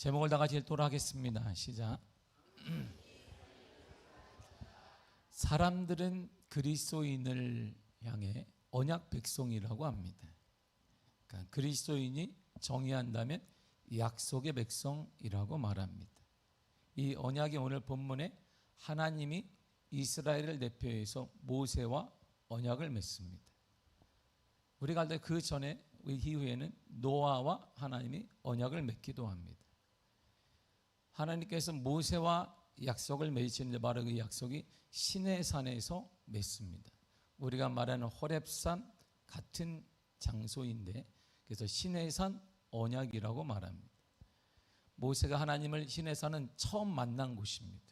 제목을 다 같이 읽도록 하겠습니다. 시작. 사람들은 그리스도인을 향해 언약 백성이라고 합니다. 그러니까 그리스도인이 정의한다면 약속의 백성이라고 말합니다. 이 언약이 오늘 본문에 하나님이 이스라엘을 대표해서 모세와 언약을 맺습니다. 우리가 알 때 그 전에 이후에는 노아와 하나님이 언약을 맺기도 합니다. 하나님께서 모세와 약속을 맺으시는데 바로 그 약속이 시내산에서 맺습니다. 우리가 말하는 호렙산 같은 장소인데 그래서 시내산 언약이라고 말합니다. 모세가 하나님을 시내산은 처음 만난 곳입니다.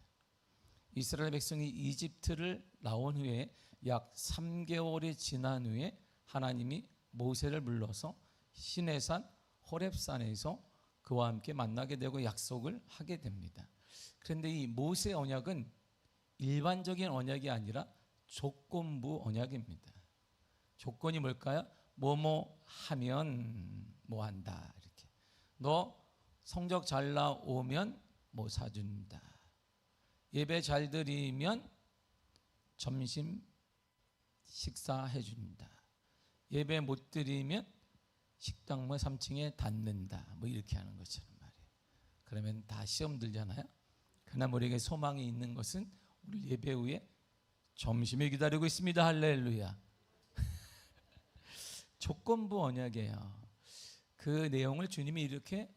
이스라엘 백성이 이집트를 나온 후에 약 3개월이 지난 후에 하나님이 모세를 불러서 시내산 호렙산에서 그와 함께 만나게 되고 약속을 하게 됩니다. 그런데 이 모세 언약은 일반적인 언약이 아니라 조건부 언약입니다. 조건이 뭘까요? 뭐뭐 하면 뭐 한다. 이렇게. 너 성적 잘 나오면 뭐 사준다. 예배 잘 드리면 점심 식사해 준다. 예배 못 드리면 식당 뭐 3층에 닫는다. 뭐 이렇게 하는 것처럼 말이에요. 그러면 다 시험 들잖아요. 그러나 우리에게 소망이 있는 것은 오늘 예배 후에 점심을 기다리고 있습니다. 할렐루야. 조건부 언약이에요. 그 내용을 주님이 이렇게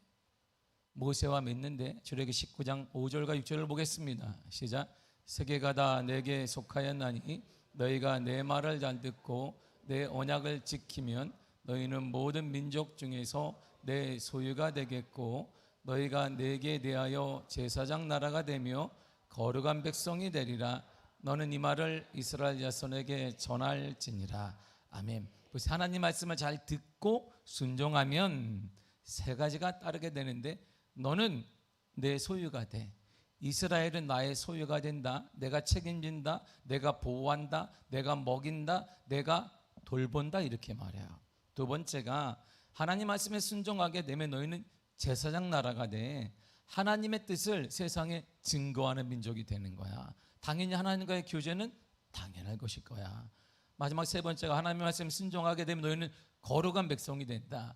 모세와 맺는데 출애굽기 19장 5절과 6절을 보겠습니다. 시작. 세계가 다 내게 속하였나니 너희가 내 말을 잘 듣고 내 언약을 지키면 너희는 모든 민족 중에서 내 소유가 되겠고 너희가 내게 대하여 제사장 나라가 되며 거룩한 백성이 되리라. 너는 이 말을 이스라엘 자손에게 전할지니라. 아멘. 그래서 하나님 말씀을 잘 듣고 순종하면 세 가지가 따르게 되는데 너는 내 소유가 돼. 이스라엘은 나의 소유가 된다. 내가 책임진다. 내가 보호한다. 내가 먹인다. 내가 돌본다. 이렇게 말해요. 두 번째가 하나님 말씀에 순종하게 되면 너희는 제사장 나라가 돼. 하나님의 뜻을 세상에 증거하는 민족이 되는 거야. 당연히 하나님과의 교제는 당연할 것일 거야. 마지막 세 번째가 하나님의 말씀에 순종하게 되면 너희는 거룩한 백성이 된다.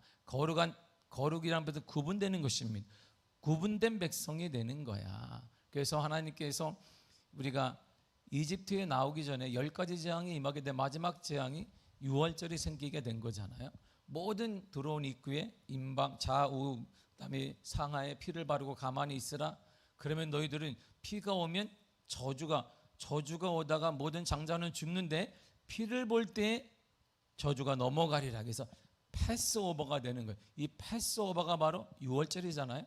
거룩이란 것은 구분되는 것입니다. 구분된 백성이 되는 거야. 그래서 하나님께서 우리가 이집트에 나오기 전에 10가지 재앙이 임하게 된 마지막 재앙이 유월절이 생기게 된 거잖아요. 모든 들어온 입구에 임방, 좌우, 그다음에 상하에 피를 바르고 가만히 있으라. 그러면 너희들은 피가 오면 저주가 오다가 모든 장자는 죽는데 피를 볼 때 저주가 넘어가리라. 그래서 패스오버가 되는 거예요. 이 패스오버가 바로 유월절이잖아요.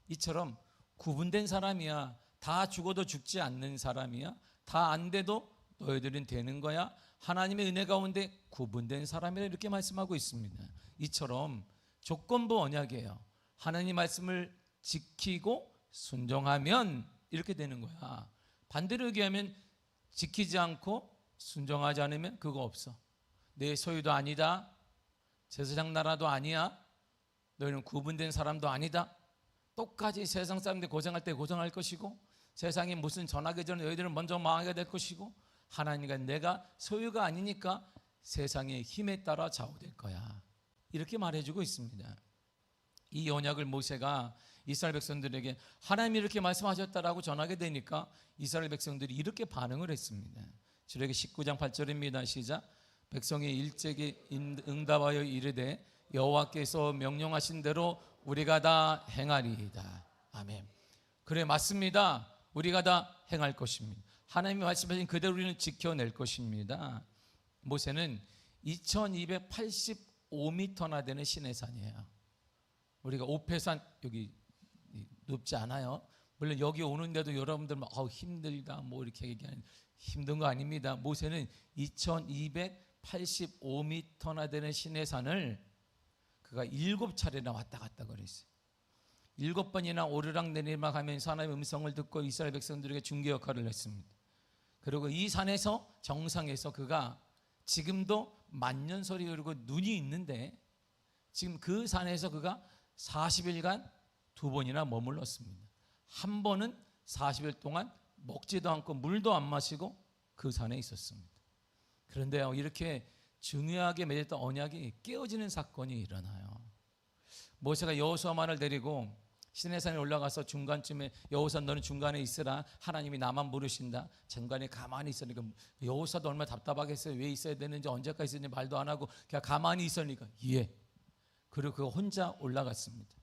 이처럼 구분된 사람이야. 다 죽어도 죽지 않는 사람이야. 다 안 돼도 너희들은 되는 거야. 하나님의 은혜 가운데 구분된 사람이라 이렇게 말씀하고 있습니다. 이처럼 조건부 언약이에요. 하나님 말씀을 지키고 순종하면 이렇게 되는 거야. 반대로 얘기하면 지키지 않고 순종하지 않으면 그거 없어. 내 소유도 아니다. 제사장 나라도 아니야. 너희는 구분된 사람도 아니다. 똑같이 세상 사람들 고생할 때 고생할 것이고 세상에 무슨 전하기 전에 너희들은 먼저 망하게 될 것이고 하나님과 내가 소유가 아니니까 세상의 힘에 따라 좌우될 거야. 이렇게 말해주고 있습니다. 이 언약을 모세가 이스라엘 백성들에게 하나님이 이렇게 말씀하셨다라고 전하게 되니까 이스라엘 백성들이 이렇게 반응을 했습니다. 출애굽기 19장 8절입니다. 시작. 백성이 일제히 응답하여 이르되 여호와께서 명령하신 대로 우리가 다 행하리이다. 아멘. 그래, 맞습니다. 우리가 다 행할 것입니다. 하나님이 말씀하신 그대로 우리는 지켜낼 것입니다. 모세는 2285m나 되는 시내산이에요. 우리가 오페산 여기 높지 않아요. 물론 여기 오는데도 여러분들 막 힘들다 뭐 이렇게 얘기하는 힘든 거 아닙니다. 모세는 2285m나 되는 시내산을 그가 7차례나 왔다 갔다 그랬어요. 7번이나 오르락 내리락 하면서 하나님의 음성을 듣고 이스라엘 백성들에게 중개 역할을 했습니다. 그리고 이 산에서 정상에서 그가 지금도 만년설이 흐르고 눈이 있는데 지금 그 산에서 그가 40일간 2번이나 머물렀습니다. 한 번은 40일 동안 먹지도 않고 물도 안 마시고 그 산에 있었습니다. 그런데요, 이렇게 중요하게 맺었던 언약이 깨어지는 사건이 일어나요. 모세가 여호수아만을 데리고 시내산에 올라가서 중간쯤에 여호수아 너는 중간에 있으라, 하나님이 나만 부르신다. 중간에 가만히 있으니까 여호수아도 얼마나 답답하겠어요. 왜 있어야 되는지, 언제까지 있었는지 말도 안 하고 그냥 가만히 있으니까 그리고 그가 혼자 올라갔습니다.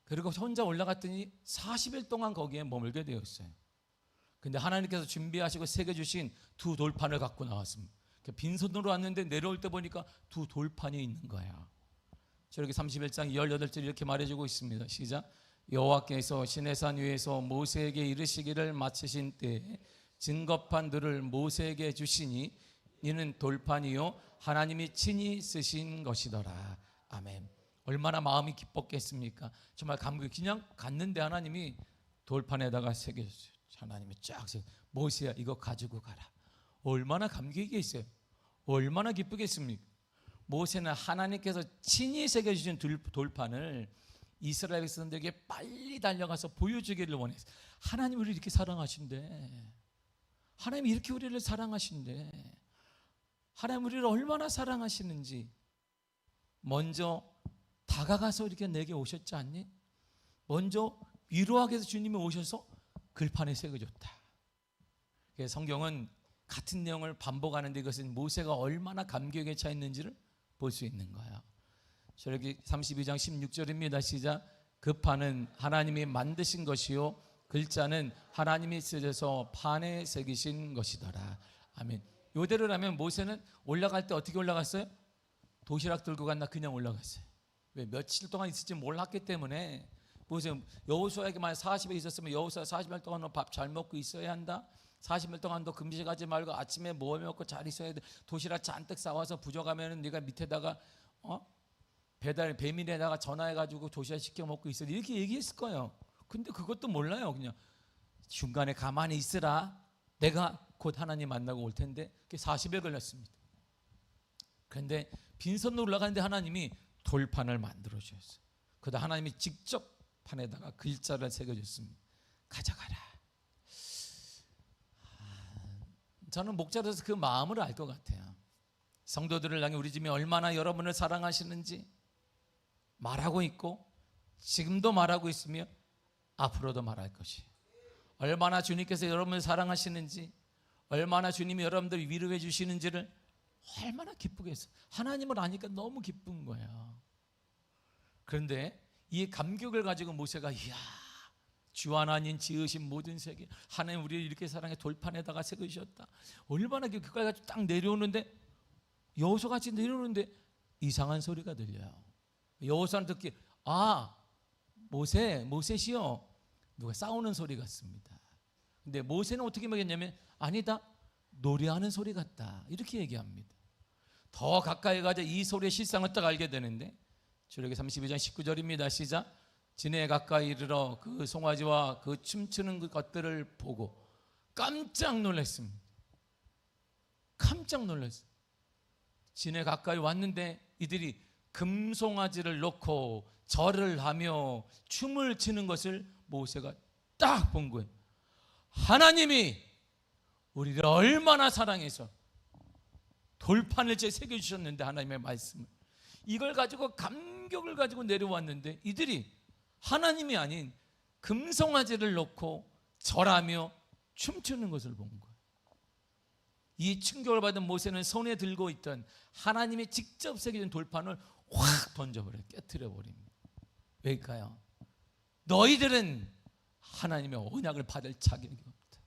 그리고 혼자 올라갔더니 40일 동안 거기에 머물게 되었어요. 근데 하나님께서 준비하시고 새겨주신 2 돌판을 갖고 나왔습니다. 빈손으로 왔는데 내려올 때 보니까 2 돌판이 있는 거야. 저렇게 31장 18절 이렇게 말해주고 있습니다. 시작. 여호와께서 시내산 위에서 모세에게 이르시기를 마치신 때에 증거판들을 모세에게 주시니 이는 돌판이요 하나님이 친히 쓰신 것이더라. 아멘. 얼마나 마음이 기뻤겠습니까? 정말 감격이. 그냥 갔는데 하나님이 돌판에다가 새겨줬어요. 하나님이 쫙 모세야 이거 가지고 가라. 얼마나 감격이겠어요. 얼마나 기쁘겠습니까? 모세는 하나님께서 친히 새겨주신 돌판을 이스라엘 백성들에게 빨리 달려가서 보여주기를 원했어요. 하나님 우리를 이렇게 사랑하신대. 하나님이 이렇게 우리를 사랑하신대. 하나님 우리를 얼마나 사랑하시는지 먼저 다가가서 이렇게 내게 오셨지 않니? 먼저 위로하기 위해서 주님이 오셔서 글판에 새겨줬다. 성경은 같은 내용을 반복하는데 이것은 모세가 얼마나 감격에 차 있는지를 볼 수 있는 거예요. 저렇게 32장 16절입니다. 시작. 그 판은 하나님이 만드신 것이요 글자는 하나님이 쓰셔서 판에 새기신 것이더라. 아멘. 이대로라면 모세는 올라갈 때 어떻게 올라갔어요? 도시락 들고 갔나 그냥 올라갔어요. 왜? 며칠 동안 있을지 몰랐기 때문에. 모세 여호수아에게만 40일 있었으면 여호수아 40일 동안 밥 잘 먹고 있어야 한다. 40일 동안도 금식하지 말고 아침에 뭐 먹고 잘 있어야 돼. 도시락 잔뜩 싸와서 부족하면 네가 밑에다가 배달 배민에다가 전화해가지고 도시락 시켜 먹고 있어. 이렇게 얘기했을 거예요. 근데 그것도 몰라요. 그냥 중간에 가만히 있으라. 내가 곧 하나님 만나고 올 텐데. 그게 40일 걸렸습니다. 그런데 빈손으로 올라가는데 하나님이 돌판을 만들어 주셨어요. 그러다 하나님이 직접 판에다가 글자를 새겨줬습니다. 가져가라. 저는 목자로서 그 마음을 알 것 같아요. 성도들을 향해 우리 주님이 얼마나 여러분을 사랑하시는지 말하고 있고 지금도 말하고 있으며 앞으로도 말할 것이에요. 얼마나 주님께서 여러분을 사랑하시는지, 얼마나 주님이 여러분들을 위로해 주시는지를 얼마나 기쁘겠어요. 하나님을 아니까 너무 기쁜 거예요. 그런데 이 감격을 가지고 모세가 이야, 주 하나님 지으신 모든 세계, 하나님 우리를 이렇게 사랑해 돌판에다가 새기셨다. 얼마나 그걸 가지고 딱 내려오는데, 여호수아같이 내려오는데 이상한 소리가 들려요. 여호수아는 듣기 모세시여, 누가 싸우는 소리 같습니다. 근데 모세는 어떻게 먹였냐면 아니다, 노래하는 소리 같다, 이렇게 얘기합니다. 더 가까이 가자 이 소리의 실상을 딱 알게 되는데, 출애굽기 32장 19절입니다. 시작. 진에 가까이 이르러 그 송아지와 그 춤추는 것들을 보고 깜짝 놀랐습니다. 깜짝 놀랐어요. 진에 가까이 왔는데 이들이 금송아지를 놓고 절을 하며 춤을 추는 것을 모세가 딱 본 거예요. 하나님이 우리를 얼마나 사랑해서 돌판을 제 새겨주셨는데, 하나님의 말씀을 이걸 가지고 감격을 가지고 내려왔는데 이들이 하나님이 아닌 금송아지를 놓고 절하며 춤추는 것을 본 거예요. 이 충격을 받은 모세는 손에 들고 있던 하나님이 직접 새겨준 돌판을 확 던져버려요. 깨트려 버립니다. 왜일까요? 너희들은 하나님의 언약을 받을 자격이 없다.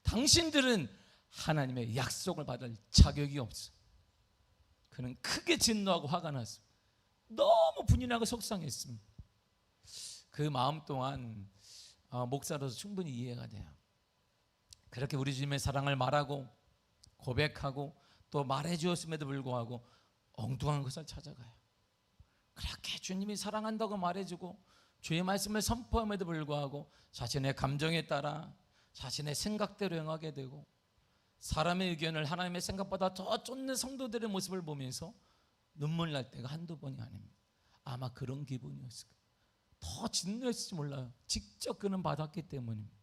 당신들은 하나님의 약속을 받을 자격이 없어. 그는 크게 진노하고 화가 났습니다. 너무 분인하고 속상했습니다. 그 마음 또한 목사로서 충분히 이해가 돼요. 그렇게 우리 주님의 사랑을 말하고 고백하고 또 말해 주었음에도 불구하고 엉뚱한 것을 찾아가요. 그렇게 주님이 사랑한다고 말해주고 주의 말씀을 선포함에도 불구하고 자신의 감정에 따라 자신의 생각대로 행하게 되고, 사람의 의견을 하나님의 생각보다 더 쫓는 성도들의 모습을 보면서 눈물 날 때가 한두 번이 아닙니다. 아마 그런 기분이었을 거예요. 더 진노했을지 몰라요. 직접 그는 받았기 때문입니다.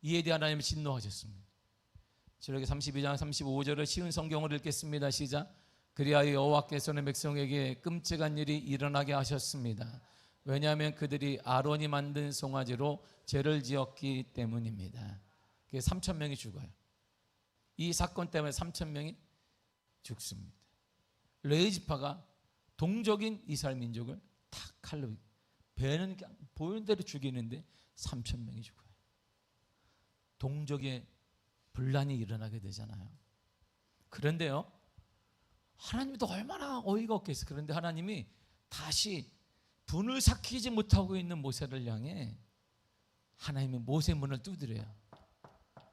이에 대해 하나님이 진노하셨습니다. 출애굽기 32장 35절을 쉬운 성경을 읽겠습니다. 시작. 그리하여 여호와께서는 백성에게 끔찍한 일이 일어나게 하셨습니다. 왜냐하면 그들이 아론이 만든 송아지로 죄를 지었기 때문입니다. 3,000명이 죽어요. 이 사건 때문에 3,000명이 죽습니다. 레위 지파가 동족인 이스라엘 민족을 다 칼로 배는 그냥 보이는 대로 죽이는데 3,000명이 죽어요. 동족의 분란이 일어나게 되잖아요. 그런데요, 하나님도 얼마나 어이가 없겠어요. 그런데 하나님이 다시 분을 삭히지 못하고 있는 모세를 향해 하나님이 모세 문을 두드려요.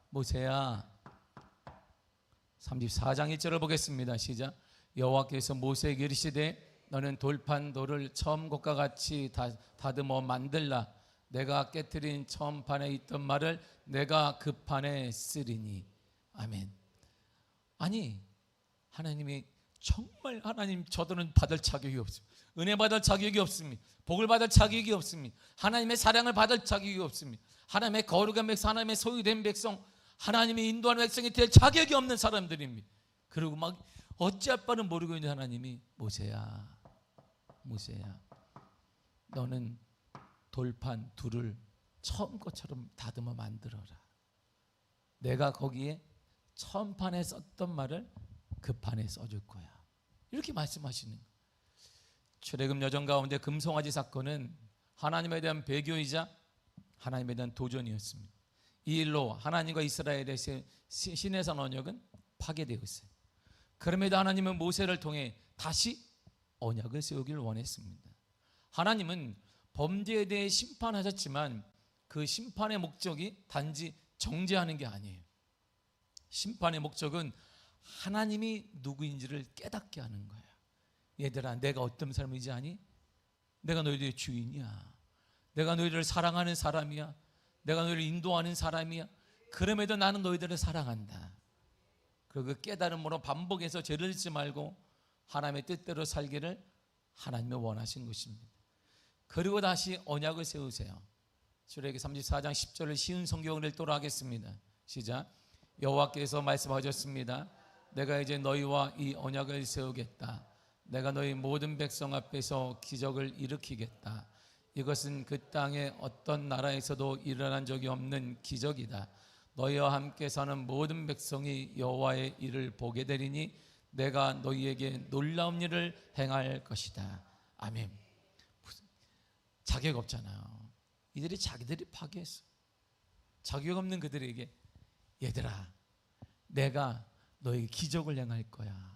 모세야, 34장 1절을 보겠습니다. 시작. 여호와께서 모세에게 이르시되 너는 돌판 돌을 처음 것과 같이 다듬어 만들라. 내가 깨트린 처음 판에 있던 말을 내가 그 판에 쓰리니. 아멘. 아니, 하나님이 정말 하나님 저들은 받을 자격이 없습니다. 은혜 받을 자격이 없습니다. 복을 받을 자격이 없습니다. 하나님의 사랑을 받을 자격이 없습니다. 하나님의 거룩한 백성, 하나님의 소유된 백성, 하나님이 인도하는 백성이 될 자격이 없는 사람들입니다. 그리고 막 어찌할 바는 모르고 있는 하나님이 모세야, 모세야, 너는 돌판 둘을 처음 것처럼 다듬어 만들어라. 내가 거기에 처음 판에 썼던 말을 그 판에 써줄 거야. 이렇게 말씀하시는 거예요. 출애굽 여정 가운데 금송아지 사건은 하나님에 대한 배교이자 하나님에 대한 도전이었습니다. 이 일로 하나님과 이스라엘의 시내산 언약은 파괴되었어요. 그럼에도 하나님은 모세를 통해 다시 언약을 세우기를 원했습니다. 하나님은 범죄에 대해 심판하셨지만 그 심판의 목적이 단지 정죄하는 게 아니에요. 심판의 목적은 하나님이 누구인지를 깨닫게 하는 거예요. 얘들아, 내가 어떤 사람인지 아니? 내가 너희들의 주인이야. 내가 너희들을 사랑하는 사람이야. 내가 너희를 인도하는 사람이야. 그럼에도 나는 너희들을 사랑한다. 그리고 그 깨달음으로 반복해서 죄를 짓지 말고 하나님의 뜻대로 살기를 하나님이 원하신 것입니다. 그리고 다시 언약을 세우세요. 출애굽기 34장 10절을 쉬운 성경을 읽도록 하겠습니다. 시작. 여호와께서 말씀하셨습니다. 내가 이제 너희와 이 언약을 세우겠다. 내가 너희 모든 백성 앞에서 기적을 일으키겠다. 이것은 그 땅의 어떤 나라에서도 일어난 적이 없는 기적이다. 너희와 함께 사는 모든 백성이 여호와의 일을 보게 되리니 내가 너희에게 놀라운 일을 행할 것이다. 아멘. 자격 없잖아요. 이들이 자기들이 파괴했어. 자격 없는 그들에게 얘들아, 내가 너에게 기적을 행할 거야.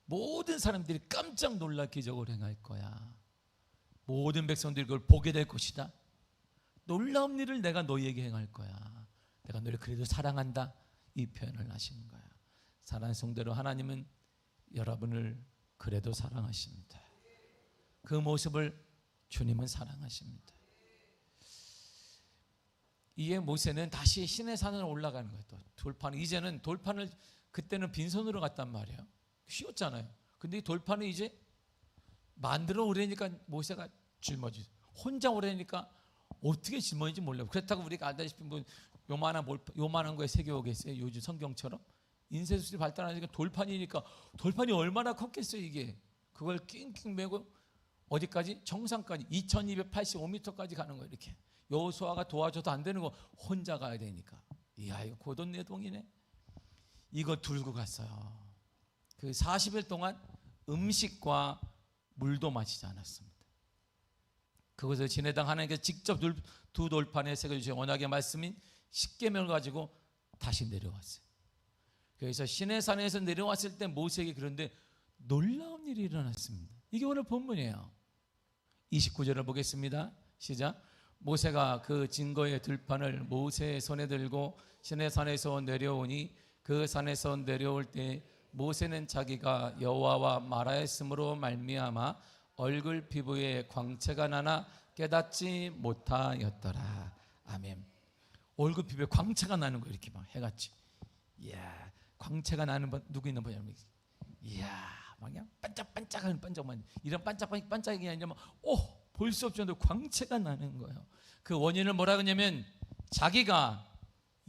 모든 사람들이 깜짝 놀라 기적을 행할 거야. 모든 백성들이 그걸 보게 될 것이다. 놀라운 일을 내가 너희에게 행할 거야. 내가 너를 그래도 사랑한다. 이 표현을 하시는 거야. 사랑하는 성도로 하나님은 여러분을 그래도 사랑하십니다. 그 모습을 주님은 사랑하십니다. 이에 모세는 다시 시내산을 올라가는 거예요. 또 돌판, 이제는 돌판을 그때는 빈손으로 갔단 말이에요. 쉬웠잖아요. 근데 이 돌판을 이제 만들어 오려니까 모세가 짊어지죠. 혼자 오려니까 어떻게 짊어지는지 몰라요. 그렇다고 우리가 알다시피 뭐 요만한 거에 새겨오겠어요? 요즘 성경처럼 인쇄술이 발달하니까 돌판이니까 돌판이 얼마나 컸겠어요 이게. 그걸 낑낑 메고 어디까지? 정상까지 2285m까지 가는 거예요. 이렇게 여호수아가 도와줘도 안 되는 거 혼자 가야 되니까. 이야, 이거 고돈내동이네. 이거 들고 갔어요. 그 40일 동안 음식과 물도 마시지 않았습니다. 그것을 지내당 하나님께서 직접 두 돌판에 새겨주신 언약의 말씀인 십계명을 가지고 다시 내려왔어요. 그래서 시내산에서 내려왔을 때 모세에게 그런데 놀라운 일이 일어났습니다. 이게 오늘 본문이에요. 29절을 보겠습니다. 시작. 모세가 그 증거의 들판을 모세의 손에 들고 시내산에서 내려오니 그 산에서 내려올 때 모세는 자기가 여호와와 말하였으므로 말미암아 얼굴 피부에 광채가 나나 깨닫지 못하였더라. 아멘. 얼굴 피부에 광채가 나는 거 이렇게 막 해같이. 이야, 광채가 나는 분 누구 있는 분이야? 이야, 그냥 반짝반짝하는 반짝만, 이런 반짝반짝이 아니라 볼 수 없을 정도로 광채가 나는 거예요. 그 원인을 뭐라 그러냐면 자기가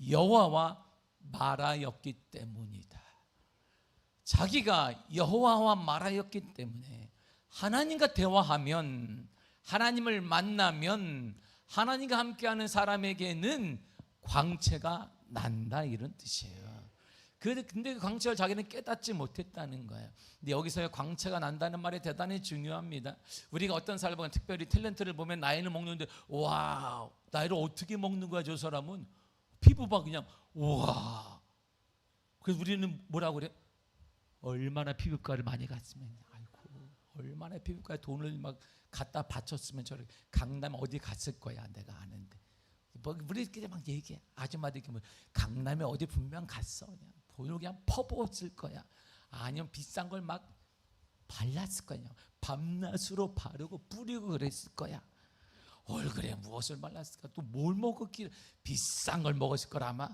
여호와와 말하였기 때문이다. 자기가 여호와와 말하였기 때문에 하나님과 대화하면, 하나님을 만나면 하나님과 함께하는 사람에게는 광채가 난다, 이런 뜻이에요. 근데 그 광채를 자기는 깨닫지 못했다는 거예요. 근데 여기서의 광채가 난다는 말이 대단히 중요합니다. 우리가 어떤 사람을 보면, 특별히 탤런트를 보면 나이를 먹는데, 와, 나이를 어떻게 먹는 거야 저 사람은? 피부 봐 그냥, 와. 그래서 우리는 뭐라고 그래? 얼마나 피부과를 많이 갔으면, 아이고, 얼마나 피부과에 돈을 막 갖다 바쳤으면 저렇게 강남 어디 갔을 거야 내가 아는데. 뭐 우리끼리 막 얘기해. 아줌마들이 뭐 강남에 어디 분명 갔어. 그냥 돈을 그냥 퍼부었을 거야. 아니면 비싼 걸 막 발랐을 거야. 밤낮으로 바르고 뿌리고 그랬을 거야. 얼굴에 무엇을 발랐을까? 또 뭘 먹었길래 비싼 걸 먹었을 거라 아마.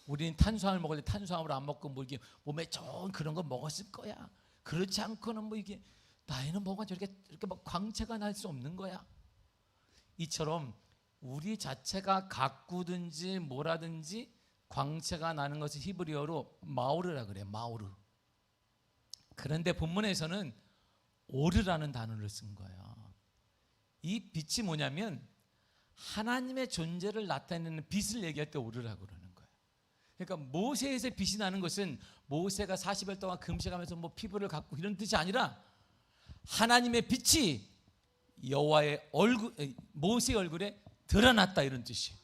우리는 탄수화물 먹을 때 탄수화물 안 먹고 뭐 이게 몸에 좋은 그런 거 먹었을 거야. 그렇지 않고는 뭐 이게 나이는 먹으면 이렇게 막 광채가 날 수 없는 거야. 이처럼 우리 자체가 가꾸든지 뭐라든지 광채가 나는 것을 히브리어로 마오르라 그래요. 마오르. 그런데 본문에서는 오르라는 단어를 쓴 거예요. 이 빛이 뭐냐면 하나님의 존재를 나타내는 빛을 얘기할 때 오르라고 그러는 거예요. 그러니까 모세에서 빛이 나는 것은 모세가 40일 동안 금식하면서 뭐 피부를 갖고 이런 뜻이 아니라 하나님의 빛이 여호와의 얼굴, 모세의 얼굴에 드러났다, 이런 뜻이에요.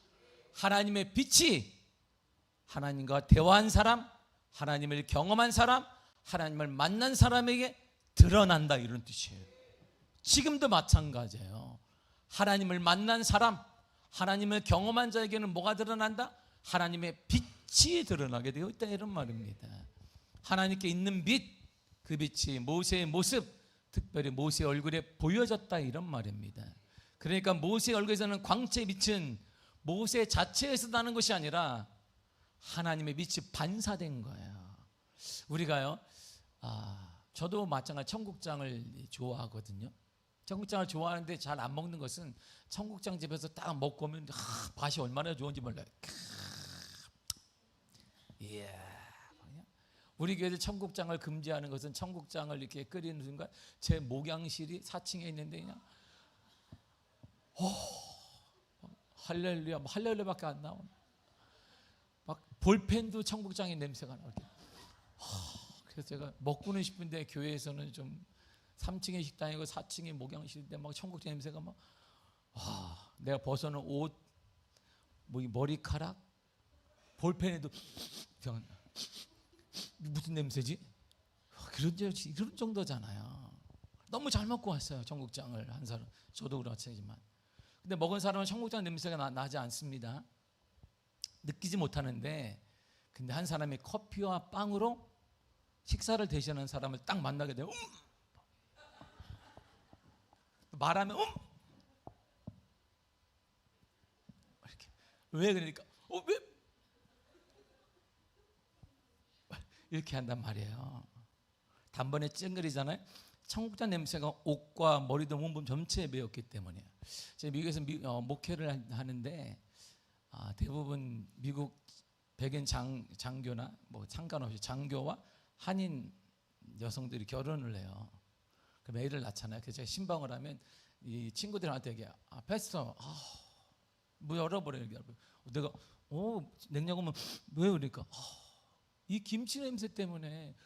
하나님의 빛이 하나님과 대화한 사람, 하나님을 경험한 사람, 하나님을 만난 사람에게 드러난다, 이런 뜻이에요. 지금도 마찬가지예요. 하나님을 만난 사람, 하나님을 경험한 자에게는 뭐가 드러난다? 하나님의 빛이 드러나게 되어 있다, 이런 말입니다. 하나님께 있는 빛, 그 빛이 모세의 모습, 특별히 모세의 얼굴에 보여졌다, 이런 말입니다. 그러니까 모세의 얼굴에서는 광채의 빛은 모세 자체에서 나는 것이 아니라 하나님의 빛이 반사된 거예요. 우리가요, 저도 마찬가지 청국장을 좋아하거든요. 청국장을 좋아하는데 잘 안 먹는 것은 청국장 집에서 딱 먹고 오면 맛이 얼마나 좋은지 몰라요. 이야, 우리 교회에서 청국장을 금지하는 것은 청국장을 이렇게 끓이는 순간 제 목양실이 4층에 있는데 그냥 할렐루야, 할렐루야밖에 안 나오네. 막 볼펜도 청국장의 냄새가 나게. 그래서 제가 먹고는 싶은데 교회에서는 좀 3층의 식당이고 4층의 목양실인데 막 청국장 냄새가 막 내가 벗어놓은 옷, 뭐 머리카락, 볼펜에도 무슨 냄새지? 그런 정도잖아요. 너무 잘 먹고 왔어요, 청국장을 한 사람. 저도 그렇지만. 근데 먹은 사람은 청국장 냄새가 나지 않습니다. 느끼지 못하는데, 근데 한 사람이 커피와 빵으로 식사를 대신하는 사람을 딱 만나게 되면 말하면 이렇게. 왜 그러니까 왜 이렇게 한단 말이에요. 단번에 찡그리잖아요. 청국장 냄새가 옷과 머리도 몸 전체에 배었기 때문에. 제가 미국에서 목회를 하는데 대부분 미국 백인 장교나 뭐 상관없이 장교와 한인 여성들이 결혼을 해요. 그럼 애를 낳잖아요. 그래서 제가 신방을 하면 이 친구들한테 얘기해요. 패스터, 뭐 열어버려요. 내가 냉장고 보면 왜 그러니까 이 김치 냄새 때문에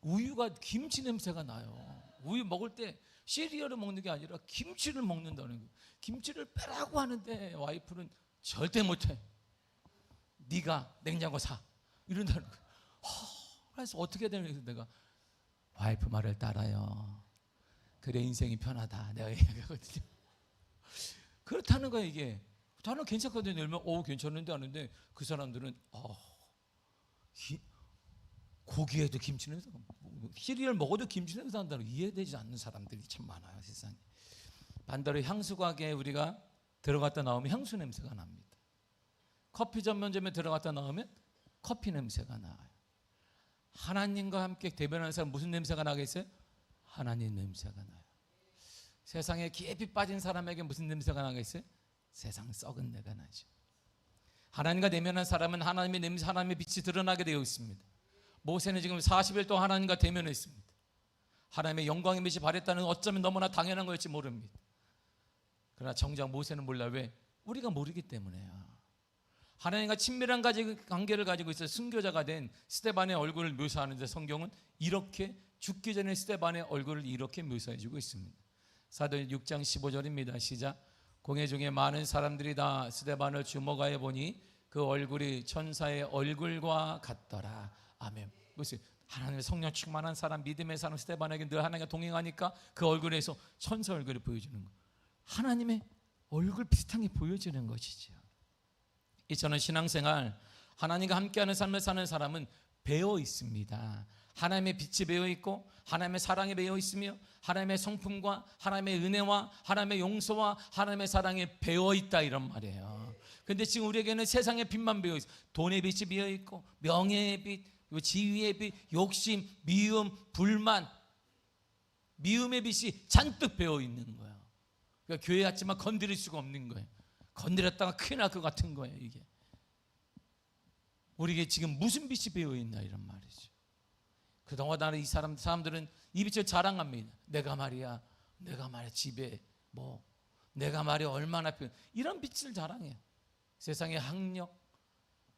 우유가 김치 냄새가 나요. 우유 먹을 때 시리얼을 먹는 게 아니라 김치를 먹는다는 거예요. 김치를 빼라고 하는데 와이프는 절대 못해. 네가 냉장고 사 이런다는 거예요. 그래서 어떻게 되는 거예요? 내가 와이프 말을 따라요. 그래 인생이 편하다 내가 얘기하거든요. 그렇다는 거예요. 이게 저는 괜찮거든요. 열면 괜찮은데 하는데 그 사람들은 고기에도 김치 냄새, 시리얼 먹어도 김치 냄새 난다는 이해되지 않는 사람들이 참 많아요, 세상에. 반대로 향수 가게에 우리가 들어갔다 나오면 향수 냄새가 납니다. 커피 전문점에 들어갔다 나오면 커피 냄새가 나요. 하나님과 함께 대변하는 사람 무슨 냄새가 나겠어요? 하나님 냄새가 나요. 세상에 깊이 빠진 사람에게 무슨 냄새가 나겠어요? 세상 썩은 내가 나죠. 하나님과 대면한 사람은 하나님의 냄새, 하나님의 빛이 드러나게 되어 있습니다. 모세는 지금 40일 동안 하나님과 대면했습니다. 하나님의 영광의 빛이 발했다는 어쩌면 너무나 당연한 것일지 모릅니다. 그러나 정작 모세는 몰라. 왜? 우리가 모르기 때문에요. 하나님과 친밀한 관계를 가지고 있어 순교자가 된 스데반의 얼굴을 묘사하는데 성경은 이렇게 죽기 전에 스데반의 얼굴을 이렇게 묘사해주고 있습니다. 사도행 6장 15절입니다. 시작. 공회 중에 많은 사람들이 다 스데반을 주목하여 보니 그 얼굴이 천사의 얼굴과 같더라. 아멘. 무슨 하나님의 성령 충만한 사람, 믿음의 사람 스데반에게 늘 하나님과 동행하니까 그 얼굴에서 천사 얼굴이 보여주는 거. 하나님의 얼굴 비슷한 게 보여지는 것이죠. 저는 신앙생활 하나님과 함께하는 삶을 사는 사람은 배어 있습니다. 하나님의 빛이 배어 있고 하나님의 사랑이 배어 있으며 하나님의 성품과 하나님의 은혜와 하나님의 용서와 하나님의 사랑에 배어 있다 이런 말이에요. 그런데 지금 우리에게는 세상의 빛만 배어 있어. 돈의 빛이 배어 있고 명예의 빛, 지위의 빛, 욕심, 미움, 불만, 미움의 빛이 잔뜩 배어 있는 거예요. 그러니까 교회 왔지만 건드릴 수가 없는 거예요. 건드렸다가 큰일 날 것 같은 거예요. 이게 우리에게 지금 무슨 빛이 배어 있나 이런 말이죠. 그동안 나는 이 사람들은 이 빛을 자랑합니다. 내가 말이야 집에 내가 말이야 얼마나 이런 빛을 자랑해요. 세상의 학력,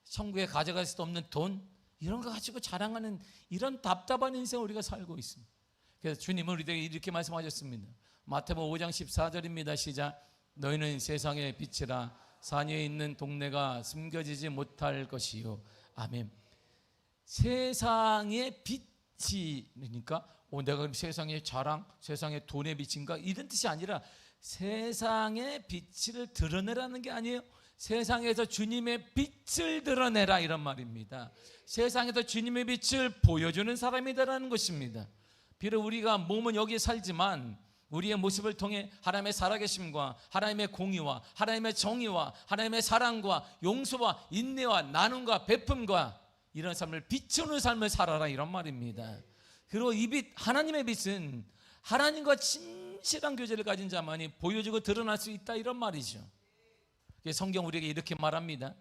천국에 가져갈 수도 없는 돈 이런 거 가지고 자랑하는 이런 답답한 인생을 우리가 살고 있습니다. 그래서 주님은 우리에게 이렇게 말씀하셨습니다. 마태복음 5장 14절입니다. 시작. 너희는 세상의 빛이라 산 위에 있는 동네가 숨겨지지 못할 것이요. 아멘. 세상의 빛이 그러니까 내가 세상의 자랑, 세상의 돈의 빛인가 이런 뜻이 아니라 세상의 빛을 드러내라는 게 아니에요. 세상에서 주님의 빛을 드러내라 이런 말입니다. 세상에서 주님의 빛을 보여주는 사람이다라는 것입니다. 비록 우리가 몸은 여기에 살지만 우리의 모습을 통해 하나님의 살아계심과 하나님의 공의와 하나님의 정의와 하나님의 사랑과 용서와 인내와 나눔과 베품과 이런 삶을 비추는 삶을 살아라 이런 말입니다. 그리고 이 빛, 하나님의 빛은 하나님과 진실한 교제를 가진 자만이 보여지고 드러날 수 있다 이런 말이죠. 성경 우리에게 이렇게 말합니다.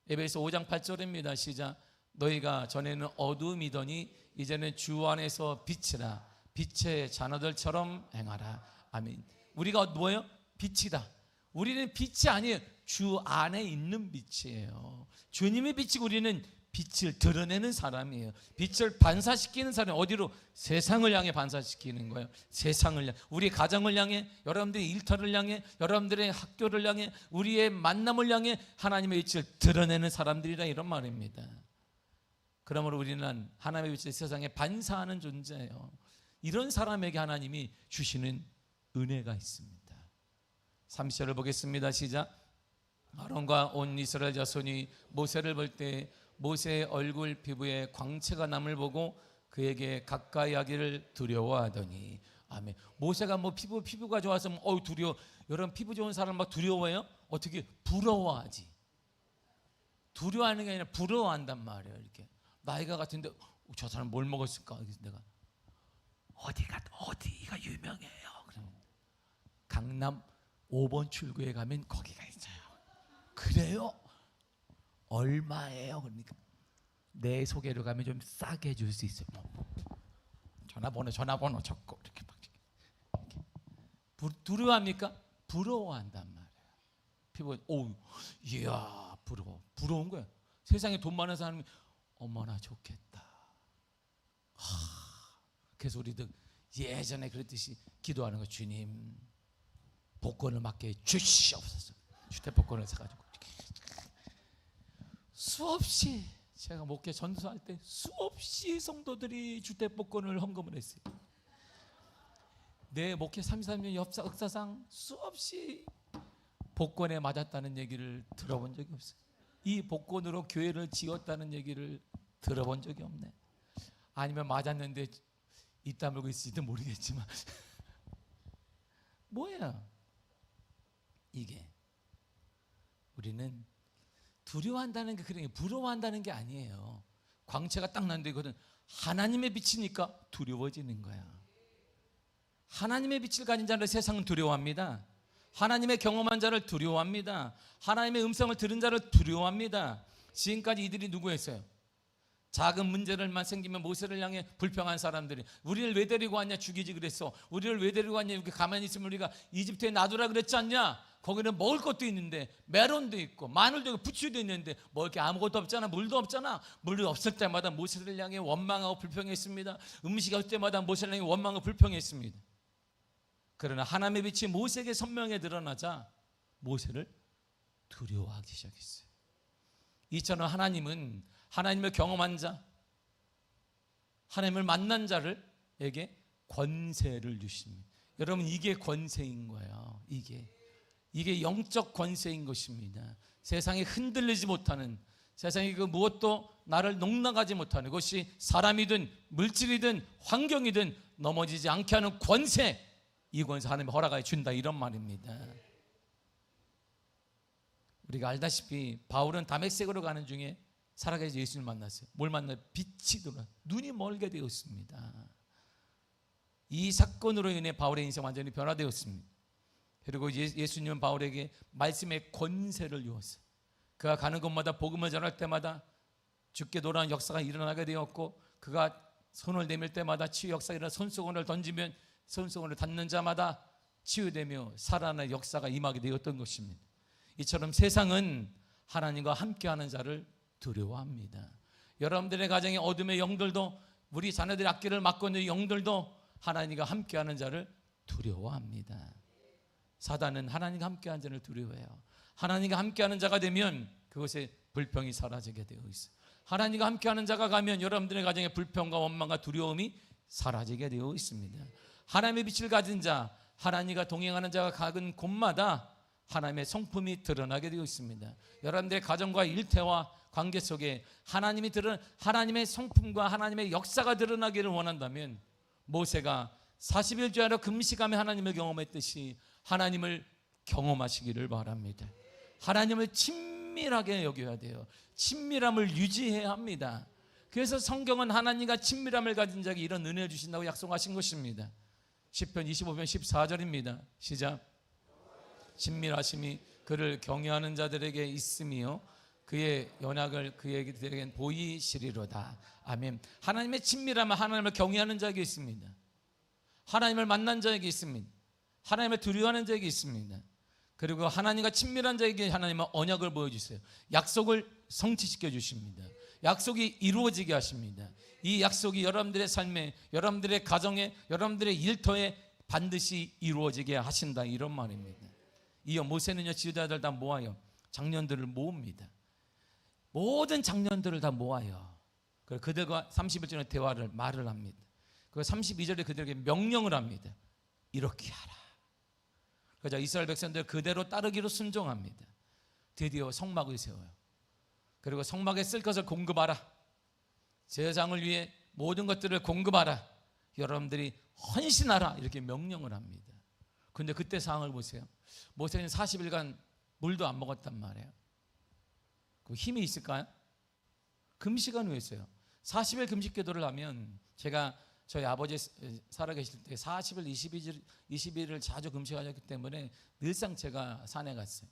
에베소 5장 8절입니다. 시작. 너희가 전에는 어둠이더니 이제는 주 안에서 빛이라 빛의 자녀들처럼 행하라. 아멘. 우리가 뭐예요? 빛이다. 우리는 빛이 아니에요. 주 안에 있는 빛이에요. 주님의 빛이고 우리는 빛을 드러내는 사람이에요. 빛을 반사시키는 사람. 어디로? 세상을 향해 반사시키는 거예요. 세상을 향해, 우리 가정을 향해, 여러분들의 일터를 향해, 여러분들의 학교를 향해, 우리의 만남을 향해 하나님의 빛을 드러내는 사람들이라 이런 말입니다. 그러므로 우리는 하나님의 빛을 세상에 반사하는 존재예요. 이런 사람에게 하나님이 주시는 은혜가 있습니다. 30절을 보겠습니다. 시작. 아론과 온 이스라엘 자손이 모세를 볼 때 모세의 얼굴 피부에 광채가 남을 보고 그에게 가까이 하기를 두려워하더니. 아멘. 모세가 피부가 좋아서 두려워. 여러분 피부 좋은 사람 막 두려워해요? 어떻게? 부러워하지. 두려워하는 게 아니라 부러워한단 말이에요. 이렇게 나이가 같은데 저 사람 뭘 먹었을까? 내가 어디가 유명해요. 그러면 강남 5번 출구에 가면 거기가 있어요. 그래요? 얼마예요? 그러니까 내 소개로 가면 좀 싸게 해줄 수 있어요. 전화번호 적고 이렇게 두려워합니까? 부러워한단 말이에요. 피부 이야 부러운 거야. 세상에 돈 많은 사람이 어머나 좋겠다. 그래서 우리도 예전에 그랬듯이 기도하는 거. 주님 복권을 맞게 주시옵소서. 주택복권을 사가지고 수없이 제가 목회 전수할 때 수없이 성도들이 주택복권을 헌금을 했어요. 내 목회 33년 역사상 수없이 복권에 맞았다는 얘기를 들어본 적이 없어요. 이 복권으로 교회를 지었다는 얘기를 들어본 적이 없네. 아니면 맞았는데 입 다물고 있을지도 모르겠지만 뭐야 이게. 우리는 두려워한다는 게 부러워한다는 게 아니에요. 광채가 딱 났는데 이거는 하나님의 빛이니까 두려워지는 거야. 하나님의 빛을 가진 자를 세상은 두려워합니다. 하나님의 경험한 자를 두려워합니다. 하나님의 음성을 들은 자를 두려워합니다. 지금까지 이들이 누구였어요? 작은 문제를만 생기면 모세를 향해 불평한 사람들이 우리를 왜 데리고 왔냐, 죽이지 그랬어. 우리를 왜 데리고 왔냐, 이렇게 가만히 있으면 우리가 이집트에 놔두라 그랬지 않냐. 거기는 먹을 것도 있는데 메론도 있고 마늘도 있고 부추도 있는데 먹을 게 아무것도 없잖아. 물도 없잖아. 물도 없을 때마다 모세를 향해 원망하고 불평했습니다. 음식이 없을 때마다 모세를 향해 원망하고 불평했습니다. 그러나 하나님의 빛이 모세에게 선명하게 드러나자 모세를 두려워하기 시작했어요. 이처럼 하나님은 하나님을 경험한 자, 하나님을 만난 자를에게 권세를 주십니다. 여러분, 이게 권세인 거예요. 이게 영적 권세인 것입니다. 세상에 흔들리지 못하는, 세상에 그 무엇도 나를 농락하지 못하는, 그것이 사람이든 물질이든 환경이든 넘어지지 않게 하는 권세, 이 권세 하나님이 허락하여 준다, 이런 말입니다. 우리가 알다시피 바울은 다메섹으로 가는 중에 살아계신 예수님을 만났어요. 뭘 만나요? 빛이 들어와 눈이 멀게 되었습니다. 이 사건으로 인해 바울의 인생 완전히 변화되었습니다. 그리고 예수님은 바울에게 말씀의 권세를 주었어요. 그가 가는 곳마다 복음을 전할 때마다 죽게 돌아오는 역사가 일어나게 되었고, 그가 손을 내밀 때마다 치유 역사가 일어나 손수건을 던지면 손수건을 닿는 자마다 치유되며 살아나는 역사가 임하게 되었던 것입니다. 이처럼 세상은 하나님과 함께하는 자를 두려워합니다. 여러분들의 가정의 어둠의 영들도, 우리 자녀들의 앞길을 막고 있는 영들도 하나님과 함께하는 자를 두려워합니다. 사단은 하나님과 함께하는 자를 두려워해요. 하나님과 함께하는 자가 되면 그것에 불평이 사라지게 되어 있어요. 하나님과 함께하는 자가 가면 여러분들의 가정에 불평과 원망과 두려움이 사라지게 되어 있습니다. 하나님의 빛을 가진 자, 하나님과 동행하는 자가 가는 곳마다 하나님의 성품이 드러나게 되어 있습니다. 여러분들의 가정과 일태와 관계 속에 하나님의 성품과 하나님의 역사가 드러나기를 원한다면, 모세가 40일 주야로 금식하며 하나님을 경험했듯이 하나님을 경험하시기를 바랍니다. 하나님을 친밀하게 여겨야 돼요. 친밀함을 유지해야 합니다. 그래서 성경은 하나님과 친밀함을 가진 자에게 이런 은혜를 주신다고 약속하신 것입니다. 시편 25편 14절입니다. 시작. 친밀하심이 그를 경외하는 자들에게 있으며 그의 연약을 그에게 보이시리로다. 아멘. 하나님의 친밀함은 하나님을 경외하는 자에게 있습니다. 하나님을 만난 자에게 있습니다. 하나님을 두려워하는 자에게 있습니다. 그리고 하나님과 친밀한 자에게 하나님은 언약을 보여주세요. 약속을 성취시켜 주십니다. 약속이 이루어지게 하십니다. 이 약속이 여러분들의 삶에, 여러분들의 가정에, 여러분들의 일터에 반드시 이루어지게 하신다, 이런 말입니다. 이어 모세는요, 지도자들 다 모아요. 장년들을 모읍니다. 모든 장년들을 다 모아요. 그들과 31절에 말을 합니다. 그리고 32절에 그들에게 명령을 합니다. 이렇게 하라. 그래서 이스라엘 백성들 그대로 따르기로 순종합니다. 드디어 성막을 세워요. 그리고 성막에 쓸 것을 공급하라. 제사장을 위해 모든 것들을 공급하라. 여러분들이 헌신하라. 이렇게 명령을 합니다. 그런데 그때 상황을 보세요. 모세는 40일간 물도 안 먹었단 말이에요. 그 힘이 있을까요? 금식은 왜 했어요? 40일 금식 기도를 하면, 제가 저희 아버지 살아계실 때 40일, 20일을 자주 금식하셨기 때문에 늘상 제가 산에 갔어요.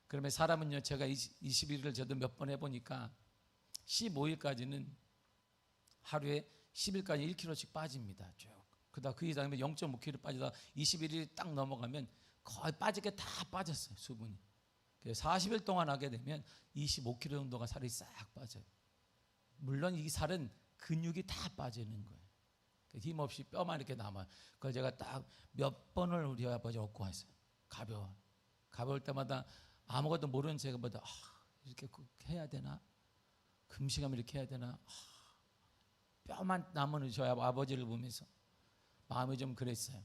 그러면 사람은요, 제가 20일을 저도 몇 번 해보니까 15일까지는 하루에 10일까지 1kg씩 빠집니다. 쭉. 그 다음에 0.5kg 빠지다 21일이 딱 넘어가면 거의 빠질 게 다 빠졌어요, 수분이. 40일 동안 하게 되면 25kg 정도가 살이 싹 빠져요. 물론 이 살은 근육이 다 빠지는 거예요. 힘없이 뼈만 이렇게 남아요. 그걸 제가 딱 몇 번을 우리 아버지 얻고 왔어요. 가벼울 때마다 아무것도 모르는 제가 보다 이렇게 해야 되나? 금식하면 이렇게 해야 되나? 뼈만 남은 저희 아버지를 보면서 마음이 좀 그랬어요.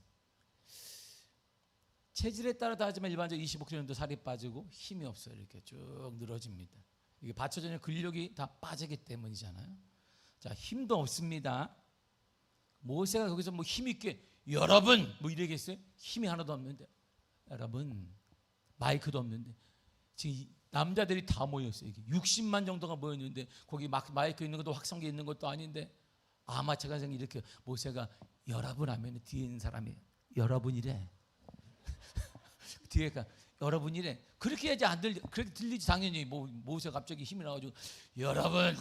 체질에 따라 다르지만 일반적으로 25kg 정도 살이 빠지고 힘이 없어요. 이렇게 쭉 늘어집니다. 이게 받쳐주는 근력이 다 빠지기 때문이잖아요. 자, 힘도 없습니다. 모세가 거기서 뭐 힘있게 여러분 뭐 이러겠어요? 힘이 하나도 없는데, 여러분 마이크도 없는데 지금 남자들이 다 모였어요. 이게 60만 정도가 모였는데 거기 막 마이크 있는 것도 확성기 있는 것도 아닌데 아마차가 이렇게 모세가 여러분 하면 뒤에 있는 사람이 여러분이래. 뒤에가 여러분이래. 그렇게 해야지 안 들리. 그렇게 들리지 당연히. 모세가 갑자기 힘이 나가지고 여러분.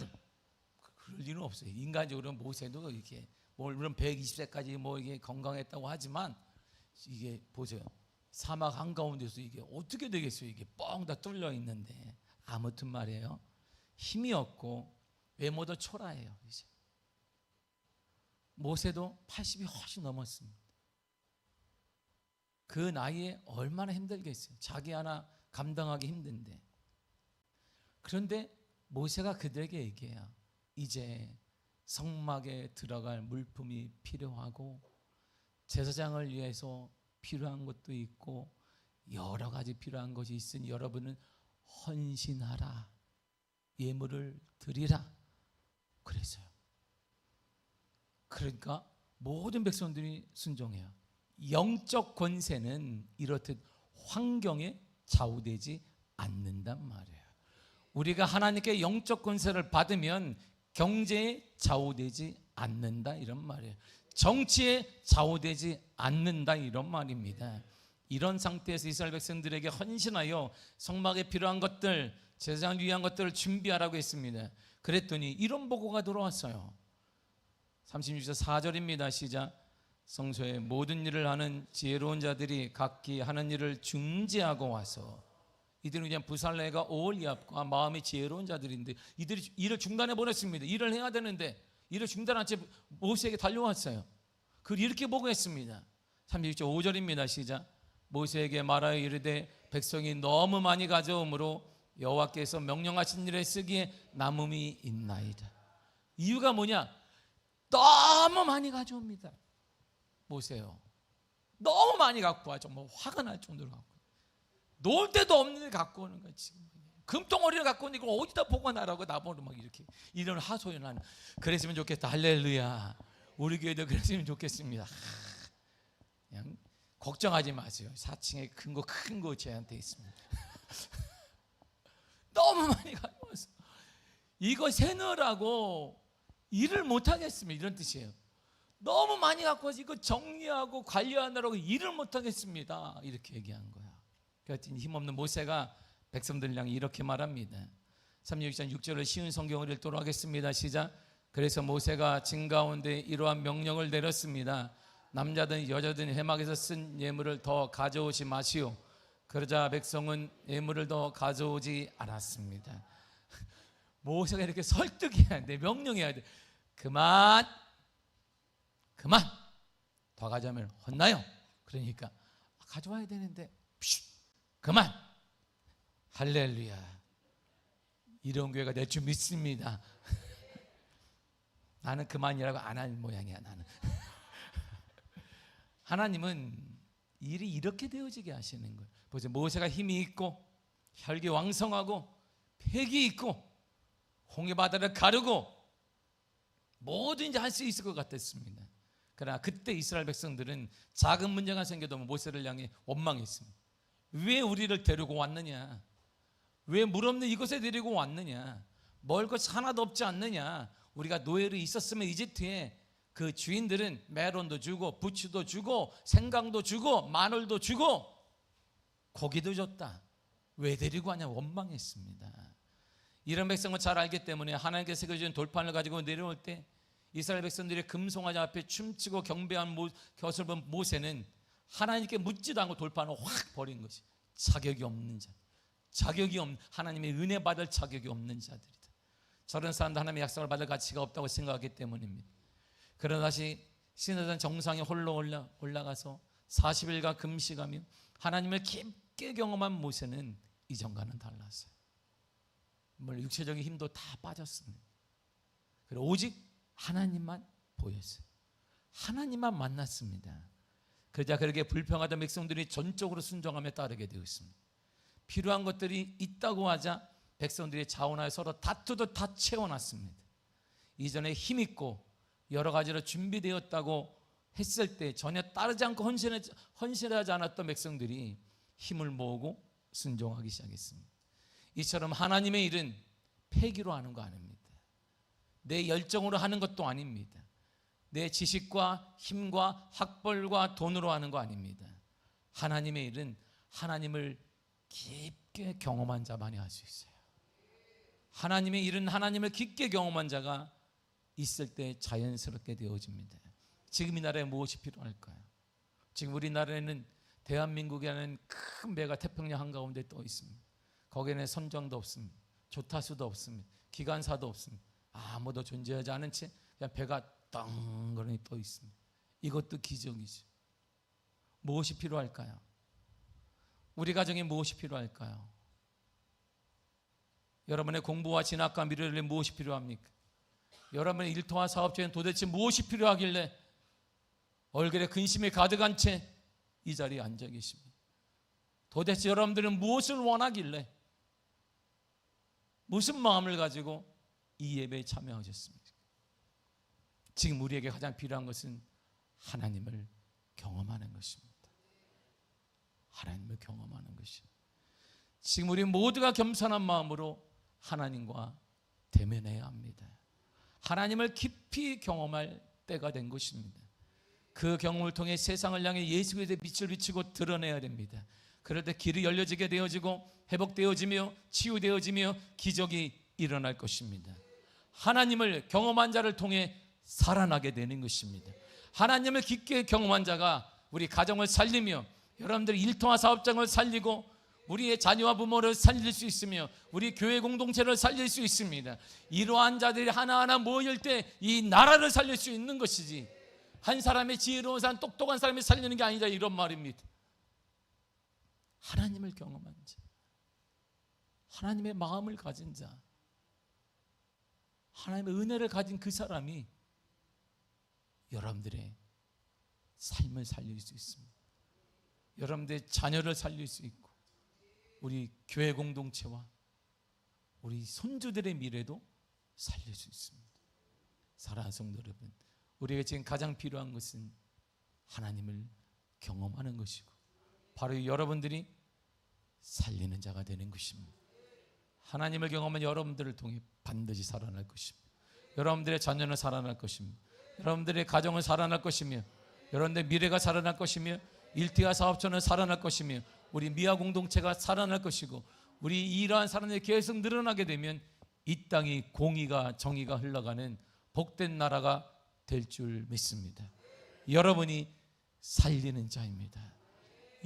그럴 리는 없어요. 인간적으로 모세도 이렇게 물론 120세까지 이게 건강했다고 하지만 이게 보세요. 사막 한가운데서 이게 어떻게 되겠어요? 이게 뻥 다 뚫려 있는데. 아무튼 말이에요. 힘이 없고 외모도 초라해요. 이제. 모세도 80이 훨씬 넘었습니다. 그 나이에 얼마나 힘들겠어요. 자기 하나 감당하기 힘든데. 그런데 모세가 그들에게 얘기해요. 이제 성막에 들어갈 물품이 필요하고 제사장을 위해서 필요한 것도 있고 여러 가지 필요한 것이 있으니 여러분은 헌신하라. 예물을 드리라. 그랬어요. 그러니까 모든 백성들이 순종해요. 영적 권세는 이렇듯 환경에 좌우되지 않는단 말이에요. 우리가 하나님께 영적 권세를 받으면 경제에 좌우되지 않는다 이런 말이에요. 정치에 좌우되지 않는다 이런 말입니다. 이런 상태에서 이스라엘 백성들에게 헌신하여 성막에 필요한 것들, 제사장을 위한 것들을 준비하라고 했습니다. 그랬더니 이런 보고가 들어왔어요. 36절 4절입니다. 시작. 성소에 모든 일을 하는 지혜로운 자들이 각기 하는 일을 중지하고 와서, 이들은 그냥 부살레가 오홀리압과 마음이 지혜로운 자들인데 이들이 일을 중단해 버렸습니다. 일을 해야 되는데 일을 중단한 채 모세에게 달려왔어요. 그걸 이렇게 보고했습니다. 36절 5절입니다. 시작. 모세에게 말하여 이르되 백성이 너무 많이 가져오므로 여호와께서 명령하신 일에 쓰기에 남음이 있나이다. 이유가 뭐냐? 너무 많이 가져옵니다. 보세요. 너무 많이 갖고 와. 정말 화가 날 정도로 갖고. 놀 데도 없는 데 갖고 오는 거야 지금. 금덩어리를 갖고 오는데 이걸 어디다 보관하라고 나보고 막 이렇게 이런 하소연하는. 그랬으면 좋겠다. 할렐루야. 우리 교회도 그랬으면 좋겠습니다. 그냥 걱정하지 마세요. 4층에 큰 거 저한테 있습니다. 너무 많이 가져와서 이거 세느라고 일을 못 하겠습니다. 이런 뜻이에요. 너무 많이 갖고 와서 이거 정리하고 관리하느라고 일을 못 하겠습니다. 이렇게 얘기한 거야. 그랬더니 힘없는 모세가 백성들을 향해 이렇게 말합니다. 36장 6절을 쉬운 성경을 읽도록 하겠습니다. 시작. 그래서 모세가 진 가운데 이러한 명령을 내렸습니다. 남자든 여자든 회막에서 쓴 예물을 더 가져오지 마시오. 그러자 백성은 예물을 더 가져오지 않았습니다. 모세가 이렇게 설득해야 돼. 명령해야 돼. 그만 더 가져오면 혼나요. 그러니까 가져와야 되는데 그만. 할렐루야. 이런 교회가 될 줄 믿습니다. 나는 그만이라고 안 하는 모양이야. 나는. 하나님은 일이 이렇게 되어지게 하시는 거예요. 보세요. 모세가 힘이 있고 혈기왕성하고 패기 있고 홍해 바다를 가르고 뭐든지 할 수 있을 것 같았습니다. 그러나 그때 이스라엘 백성들은 작은 문제가 생겨도 모세를 향해 원망했습니다. 왜 우리를 데리고 왔느냐? 왜 물 없는 이곳에 데리고 왔느냐? 먹을 것 하나도 없지 않느냐? 우리가 노예로 있었으면 이집트에 그 주인들은 메론도 주고 부추도 주고 생강도 주고 마늘도 주고 고기도 줬다. 왜 데리고 왔냐? 원망했습니다. 이런 백성은 잘 알기 때문에 하나님께서 세워준 돌판을 가지고 내려올 때 이스라엘 백성들이 금송아지 앞에 춤추고 경배한 것을 본 모세는 하나님께 묻지도 않고 돌판을 확 버린 것이 자격이 없는 자, 자격이 없는, 하나님의 은혜 받을 자격이 없는 자들이다. 저런 사람도 하나님의 약속을 받을 가치가 없다고 생각하기 때문입니다. 그러나 다시 시내산 정상에 홀로 올라가서 40일간 금식하며 하나님을 깊게 경험한 모세는 이전과는 달랐어요. 물론 육체적인 힘도 다 빠졌습니다. 그리고 오직 하나님만 보였어요. 하나님만 만났습니다. 그러자 그렇게 불평하던 백성들이 전적으로 순종하며 따르게 되었습니다. 필요한 것들이 있다고 하자 백성들이 자원하여 서로 다투도 다 채워놨습니다. 이전에 힘있고 여러 가지로 준비되었다고 했을 때 전혀 따르지 않고 헌신하지 않았던 백성들이 힘을 모으고 순종하기 시작했습니다. 이처럼 하나님의 일은 패기로 하는 거 아닙니다. 내 열정으로 하는 것도 아닙니다. 내 지식과 힘과 학벌과 돈으로 하는 거 아닙니다. 하나님의 일은 하나님을 깊게 경험한 자만이 할 수 있어요. 하나님의 일은 하나님을 깊게 경험한 자가 있을 때 자연스럽게 되어집니다. 지금 이 나라에 무엇이 필요할까요? 지금 우리나라에는 대한민국이라는 큰 배가 태평양 한가운데 떠 있습니다. 거기에는 선장도 없습니다. 조타수도 없습니다. 기관사도 없습니다. 아무도 존재하지 않은 채 그냥 배가 덩그러니 떠 있습니다. 이것도 기적이죠. 무엇이 필요할까요? 우리 가정에 무엇이 필요할까요? 여러분의 공부와 진학과 미래를 위해 무엇이 필요합니까? 여러분의 일터와 사업체는 도대체 무엇이 필요하길래 얼굴에 근심이 가득한 채 이 자리에 앉아 계십니다. 도대체 여러분들은 무엇을 원하길래, 무슨 마음을 가지고 이 예배에 참여하셨습니까? 지금 우리에게 가장 필요한 것은 하나님을 경험하는 것입니다. 하나님을 경험하는 것입니다. 지금 우리 모두가 겸손한 마음으로 하나님과 대면해야 합니다. 하나님을 깊이 경험할 때가 된 것입니다. 그 경험을 통해 세상을 향해 예수 그리스도의 빛을 비추고 드러내야 됩니다. 그럴 때 길이 열려지게 되어지고 회복되어지며 치유되어지며 기적이 일어날 것입니다. 하나님을 경험한 자를 통해 살아나게 되는 것입니다. 하나님을 깊게 경험한 자가 우리 가정을 살리며 여러분들 일터와 사업장을 살리고 우리의 자녀와 부모를 살릴 수 있으며 우리 교회 공동체를 살릴 수 있습니다. 이러한 자들이 하나하나 모일 때 이 나라를 살릴 수 있는 것이지, 한 사람의 지혜로운 사람, 똑똑한 사람이 살리는 게 아니다, 이런 말입니다. 하나님을 경험한 자, 하나님의 마음을 가진 자, 하나님의 은혜를 가진 그 사람이 여러분들의 삶을 살릴 수 있습니다. 여러분들의 자녀를 살릴 수 있고 우리 교회 공동체와 우리 손주들의 미래도 살릴 수 있습니다. 사랑하는 성도 여러분, 우리에게 지금 가장 필요한 것은 하나님을 경험하는 것이고 바로 여러분들이 살리는 자가 되는 것입니다. 하나님을 경험한 여러분들을 통해 반드시 살아날 것입니다. 여러분들의 자녀는 살아날 것입니다. 여러분들의 가정은 살아날 것이며 여러분들의 미래가 살아날 것이며 일티와 사업처는 살아날 것이며 우리 미아 공동체가 살아날 것이고 우리 이러한 사람들이 계속 늘어나게 되면 이 땅이 공의가 정의가 흘러가는 복된 나라가 될 줄 믿습니다. 여러분이 살리는 자입니다.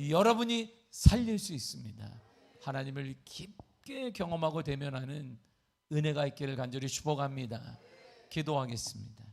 여러분이 살릴 수 있습니다. 하나님을 깊게 경험하고 대면하는 은혜가 있기를 간절히 축복합니다. 기도하겠습니다.